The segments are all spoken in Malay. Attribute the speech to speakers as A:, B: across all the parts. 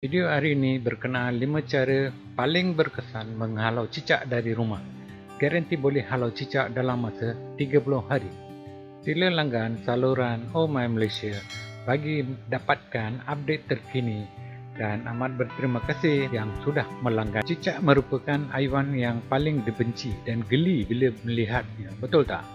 A: Video hari ini berkenaan 5 cara paling berkesan menghalau cicak dari rumah. Garanti boleh halau cicak dalam masa 30 hari. Sila langgan saluran Oh My Malaysia bagi dapatkan update terkini dan amat berterima kasih yang sudah melanggan. Cicak merupakan haiwan yang paling dibenci dan geli bila melihatnya, betul tak?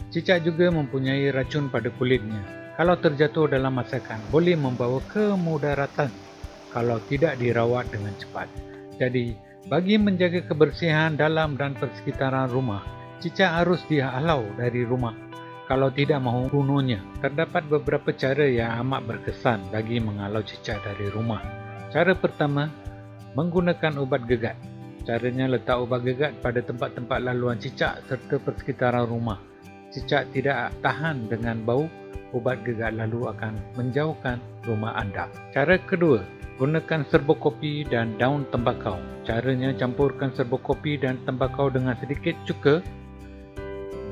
A: Cicak juga mempunyai racun pada kulitnya. Kalau terjatuh dalam masakan, boleh membawa kemudaratan kalau tidak dirawat dengan cepat. Jadi, bagi menjaga kebersihan dalam dan persekitaran rumah, cicak harus dihalau dari rumah. Kalau tidak mahu bunuhnya, terdapat beberapa cara yang amat berkesan bagi menghalau cicak dari rumah. Cara pertama, menggunakan ubat gegat. Caranya letak ubat gegat pada tempat-tempat laluan cicak serta persekitaran rumah. Cicak tidak tahan dengan bau ubat gegat lalu akan menjauhkan rumah anda. Cara kedua, gunakan serbuk kopi dan daun tembakau. Caranya campurkan serbuk kopi dan tembakau dengan sedikit cuka.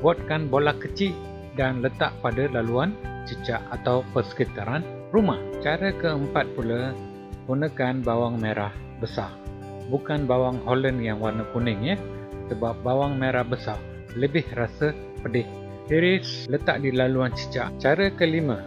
A: Buatkan bola kecil dan letak pada laluan cicak atau persekitaran rumah. Cara keempat pula, gunakan bawang merah besar. Bukan bawang Holland yang warna kuning ya. Sebab bawang merah besar lebih rasa pedih. Iris letak di laluan cicak. Cara kelima,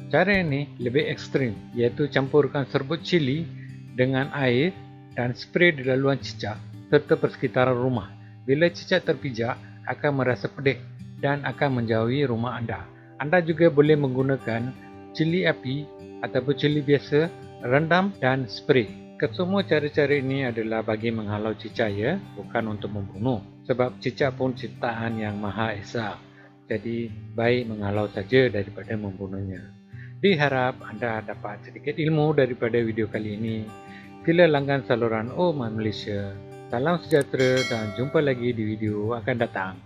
A: cara ini lebih ekstrim, iaitu campurkan serbuk cili dengan air dan spray di laluan cicak serta persekitaran rumah. Bila cicak terpijak, akan merasa pedih dan akan menjauhi rumah anda. Anda juga boleh menggunakan cili api ataupun cili biasa, rendam dan spray. Kesemua cara-cara ini adalah bagi menghalau cicak ya, bukan untuk membunuh. Sebab cicak pun ciptaan yang Maha Esa. Jadi, baik menghalau saja daripada membunuhnya. Diharap anda dapat sedikit ilmu daripada video kali ini. Sila langgan saluran Oh My Malaysia. Salam sejahtera dan jumpa lagi di video akan datang.